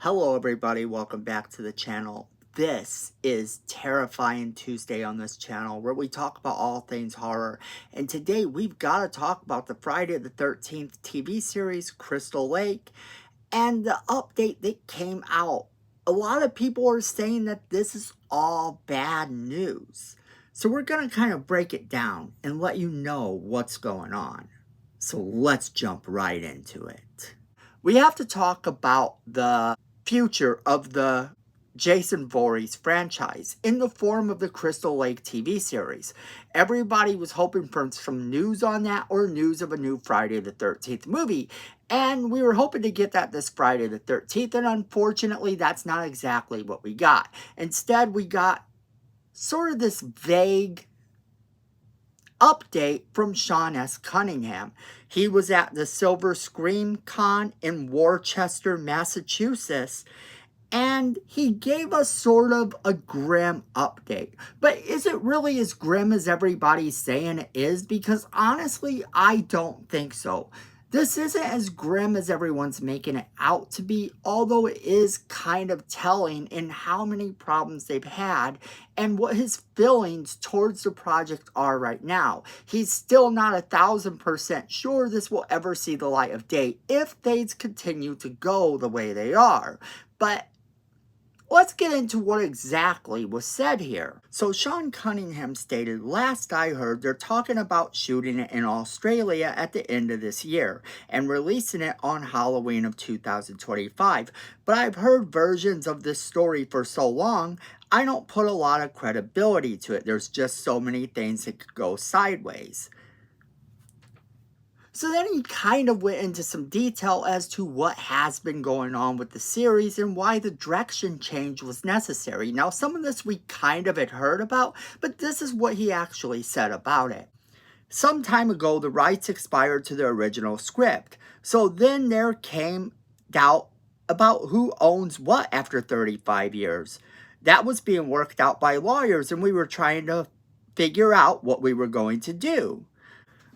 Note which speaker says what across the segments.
Speaker 1: Hello everybody, welcome back to the channel. This is Terrifying Tuesday on this channel where we talk about all things horror. And today we've got to talk about the Friday the 13th TV series Crystal Lake and the update that came out. A lot of people are saying that this is all bad news. So we're going to kind of break it down and let you know what's going on. So let's jump right into it. We have to talk about the future of the Jason Voorhees franchise in the form of the Crystal Lake TV series. Everybody was hoping for some news on that or news of a new Friday the 13th movie. And we were hoping to get that this Friday the 13th. And unfortunately, that's not exactly what we got. Instead, we got sort of this vague update from Sean S. Cunningham. He was at the Silver Scream Con in Worcester, Massachusetts, and he gave us sort of a grim update. But is it really as grim as everybody's saying it is? Because honestly, I don't think so. This isn't as grim as everyone's making it out to be, although it is kind of telling in how many problems they've had and what his feelings towards the project are right now. He's still not 1,000% sure this will ever see the light of day if things continue to go the way they are. But let's get into what exactly was said here. So Sean Cunningham stated, last I heard, they're talking about shooting it in Australia at the end of this year and releasing it on Halloween of 2025. But I've heard versions of this story for so long, I don't put a lot of credibility to it. There's just so many things that could go sideways. So then he kind of went into some detail as to what has been going on with the series and why the direction change was necessary. Now, some of this we kind of had heard about, but this is what he actually said about it. Some time ago, the rights expired to the original script. So then there came doubt about who owns what after 35 years. That was being worked out by lawyers, and we were trying to figure out what we were going to do.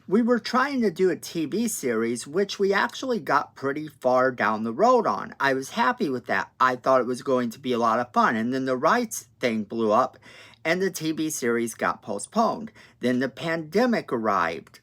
Speaker 1: We were trying to do a TV series, which we actually got pretty far down the road on. I was happy with that. I thought it was going to be a lot of fun. And then the rights thing blew up, and the TV series got postponed. Then the pandemic arrived.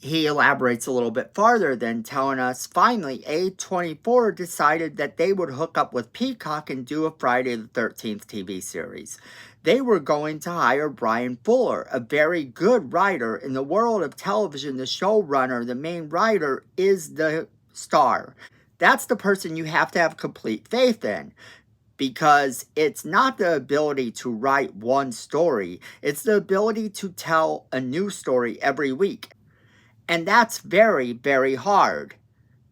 Speaker 1: He elaborates a little bit farther, then telling us, finally, A24 decided that they would hook up with Peacock and do a Friday the 13th TV series. They were going to hire Brian Fuller, a very good writer. In the world of television, the showrunner, the main writer, is the star. That's the person you have to have complete faith in. Because it's not the ability to write one story, it's the ability to tell a new story every week. And that's very, very hard.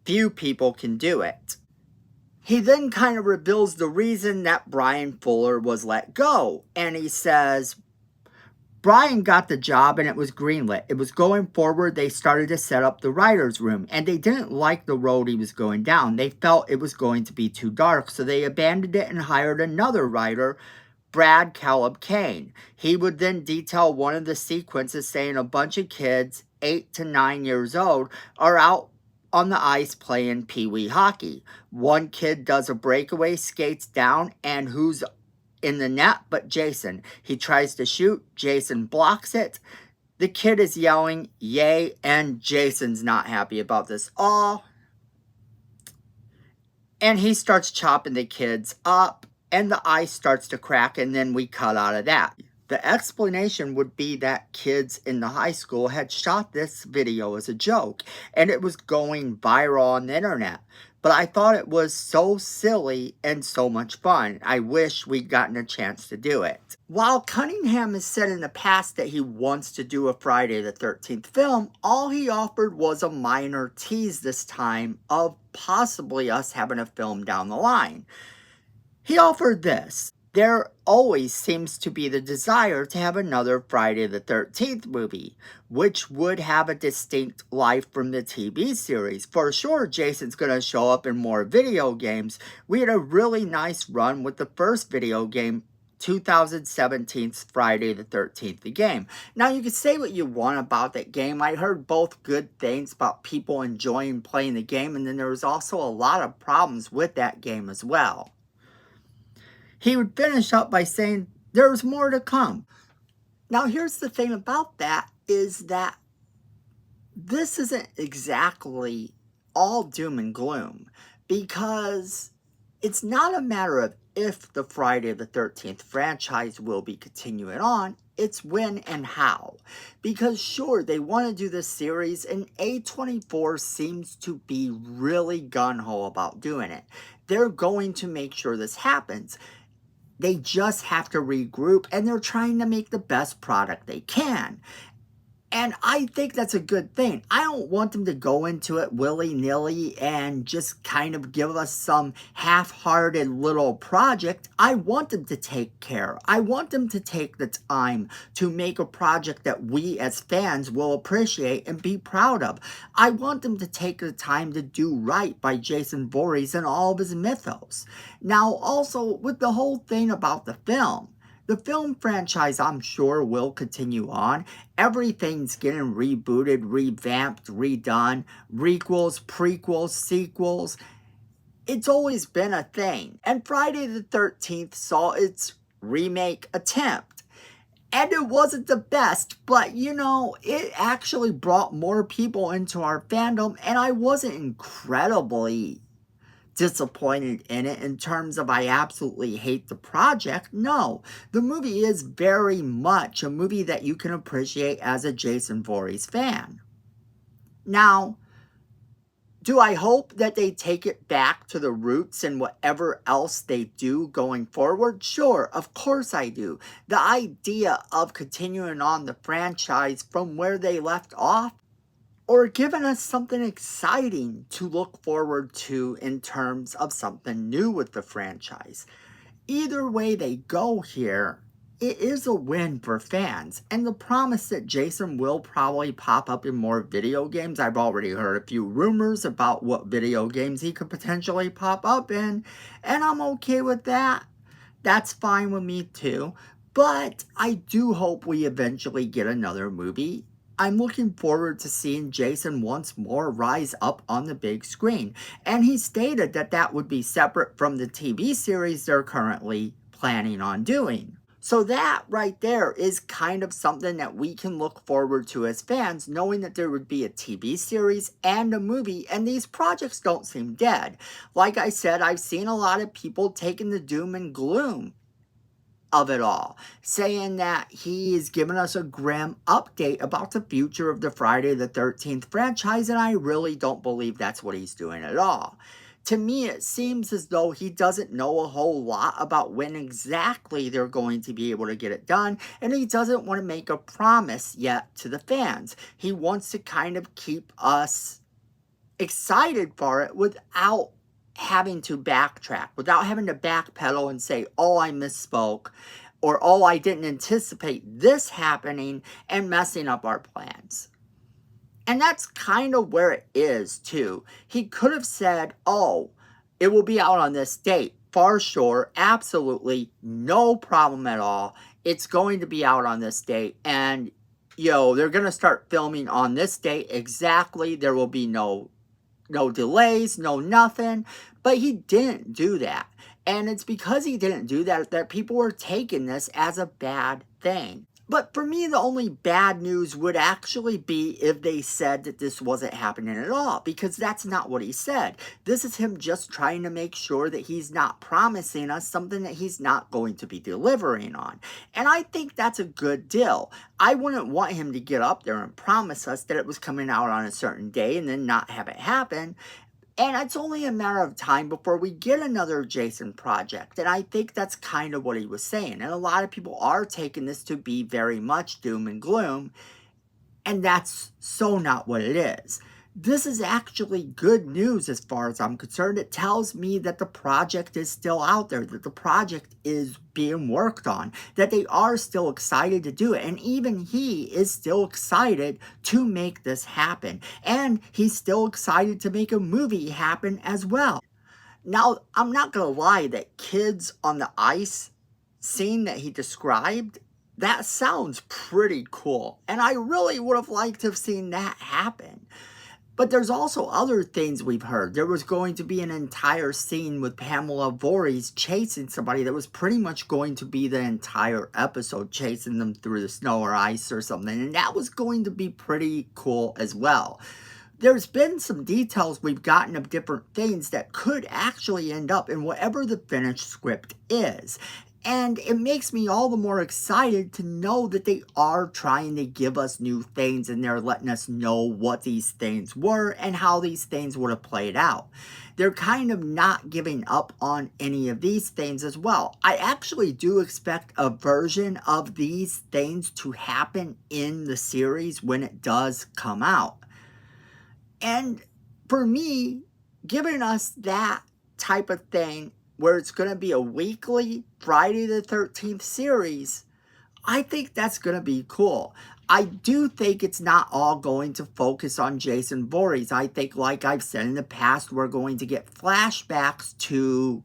Speaker 1: Few people can do it. He then kind of reveals the reason that Brian Fuller was let go. And he says, Brian got the job and it was greenlit. It was going forward. They started to set up the writer's room. And they didn't like the road he was going down. They felt it was going to be too dark. So they abandoned it and hired another writer, Brad Caleb Kane. He would then detail one of the sequences saying a bunch of kids, 8 to 9 years old, are out on the ice playing pee-wee hockey. One kid does a breakaway, skates down, and who's in the net but Jason? He tries to shoot, Jason blocks it. The kid is yelling, yay, and Jason's not happy about this. Oh. And he starts chopping the kids up, and the ice starts to crack, and then we cut out of that. The explanation would be that kids in the high school had shot this video as a joke, and it was going viral on the internet. But I thought it was so silly and so much fun. I wish we'd gotten a chance to do it. While Cunningham has said in the past that he wants to do a Friday the 13th film, all he offered was a minor tease this time of possibly us having a film down the line. He offered this. There always seems to be the desire to have another Friday the 13th movie, which would have a distinct life from the TV series. For sure, Jason's going to show up in more video games. We had a really nice run with the first video game 2017's Friday the 13th, the game. Now, you can say what you want about that game. I heard both good things about people enjoying playing the game, and then there was also a lot of problems with that game as well. He would finish up by saying, "There's more to come." Now, here's the thing about that is that this isn't exactly all doom and gloom, because it's not a matter of if the Friday the 13th franchise will be continuing on, it's when and how. Because sure, they want to do this series, and A24 seems to be really gun-ho about doing it. They're going to make sure this happens. They just have to regroup, and they're trying to make the best product they can. And I think that's a good thing. I don't want them to go into it willy-nilly and just kind of give us some half-hearted little project. I want them to take care. I want them to take the time to make a project that we as fans will appreciate and be proud of. I want them to take the time to do right by Jason Voorhees and all of his mythos. Now, also, with the whole thing about the film franchise, I'm sure, will continue on. Everything's getting rebooted, revamped, redone. Requels, prequels, sequels. It's always been a thing. And Friday the 13th saw its remake attempt. And it wasn't the best, but you know, it actually brought more people into our fandom, and I wasn't incredibly disappointed in it in terms of I absolutely hate the project. No, the movie is very much a movie that you can appreciate as a Jason Voorhees fan. Now, do I hope that they take it back to the roots and whatever else they do going forward? Sure, of course I do. The idea of continuing on the franchise from where they left off, or giving us something exciting to look forward to in terms of something new with the franchise. Either way they go here, it is a win for fans. And the promise that Jason will probably pop up in more video games, I've already heard a few rumors about what video games he could potentially pop up in, and I'm okay with that. That's fine with me too. But I do hope we eventually get another movie. I'm looking forward to seeing Jason once more rise up on the big screen. And he stated that that would be separate from the TV series they're currently planning on doing. So that right there is kind of something that we can look forward to as fans, knowing that there would be a TV series and a movie, and these projects don't seem dead. Like I said, I've seen a lot of people taking the doom and gloom of it all, saying that he is giving us a grim update about the future of the Friday the 13th franchise, and I really don't believe that's what he's doing at all. To me, it seems as though he doesn't know a whole lot about when exactly they're going to be able to get it done, and he doesn't want to make a promise yet to the fans. He wants to kind of keep us excited for it without having to backtrack, without having to backpedal and say, oh, I misspoke, or oh, I didn't anticipate this happening and messing up our plans. And that's kind of where it is too. He could have said, oh, it will be out on this date. For sure, absolutely no problem at all. It's going to be out on this date, and they're going to start filming on this date exactly. There will be no delays, no nothing. But he didn't do that. And it's because he didn't do that that people were taking this as a bad thing. But for me, the only bad news would actually be if they said that this wasn't happening at all, because that's not what he said. This is him just trying to make sure that he's not promising us something that he's not going to be delivering on. And I think that's a good deal. I wouldn't want him to get up there and promise us that it was coming out on a certain day and then not have it happen. And it's only a matter of time before we get another Jason project. And I think that's kind of what he was saying. And a lot of people are taking this to be very much doom and gloom. And that's so not what it is. This is actually good news as far as I'm concerned. It tells me that the project is still out there, that the project is being worked on, that they are still excited to do it. And even he is still excited to make this happen. And he's still excited to make a movie happen as well. Now, I'm not going to lie that Kids on the Ice scene that he described, that sounds pretty cool. And I really would have liked to have seen that happen. But there's also other things we've heard. There was going to be an entire scene with Pamela Voorhees chasing somebody that was pretty much going to be the entire episode, chasing them through the snow or ice or something. And that was going to be pretty cool as well. There's been some details we've gotten of different things that could actually end up in whatever the finished script is. And it makes me all the more excited to know that they are trying to give us new things and they're letting us know what these things were and how these things would have played out. They're kind of not giving up on any of these things as well. I actually do expect a version of these things to happen in the series when it does come out. And for me, giving us that type of thing where it's going to be a weekly Friday the 13th series, I think that's going to be cool. I do think it's not all going to focus on Jason Voorhees. I think, like I've said in the past, we're going to get flashbacks to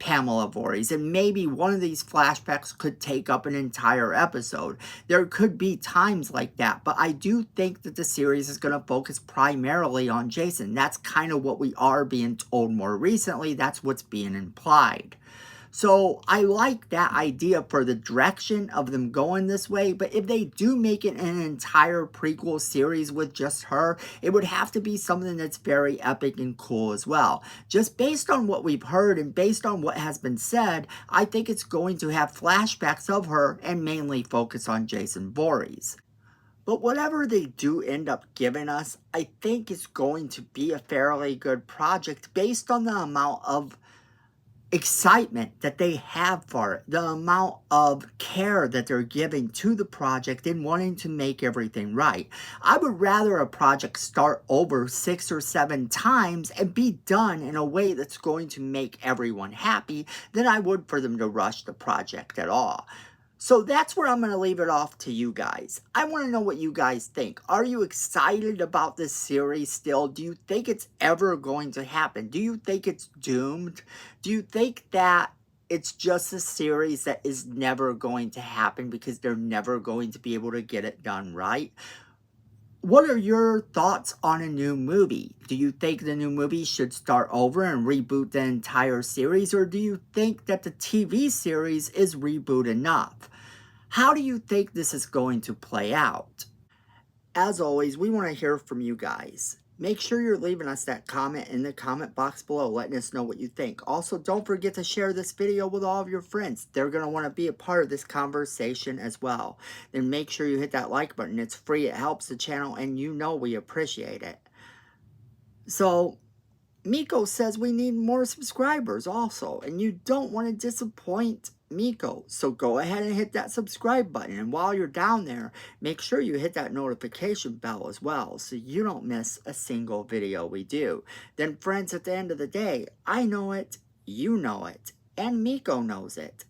Speaker 1: Pamela Voorhees, and maybe one of these flashbacks could take up an entire episode. There could be times like that, but I do think that the series is going to focus primarily on Jason. That's kind of what we are being told more recently. That's what's being implied. So I like that idea for the direction of them going this way, but if they do make it an entire prequel series with just her, it would have to be something that's very epic and cool as well. Just based on what we've heard and based on what has been said, I think it's going to have flashbacks of her and mainly focus on Jason Voorhees. But whatever they do end up giving us, I think it's going to be a fairly good project based on the amount of excitement that they have for it, the amount of care that they're giving to the project and wanting to make everything right. I would rather a project start over 6 or 7 times and be done in a way that's going to make everyone happy than I would for them to rush the project at all. So that's where I'm going to leave it off to you guys. I want to know what you guys think. Are you excited about this series still? Do you think it's ever going to happen? Do you think it's doomed? Do you think that it's just a series that is never going to happen because they're never going to be able to get it done right? What are your thoughts on a new movie? Do you think the new movie should start over and reboot the entire series? Or do you think that the TV series is reboot enough? How do you think this is going to play out? As always, we want to hear from you guys. Make sure you're leaving us that comment in the comment box below, letting us know what you think. Also, don't forget to share this video with all of your friends. They're going to want to be a part of this conversation as well. Then make sure you hit that like button. It's free, it helps the channel, and you know we appreciate it. So, Miko says we need more subscribers also, and you don't want to disappoint Miko. So go ahead and hit that subscribe button, and while you're down there, make sure you hit that notification bell as well so you don't miss a single video we do. Then friends, at the end of the day, I know it, you know it, and Miko knows it.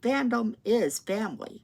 Speaker 1: Fandom is family.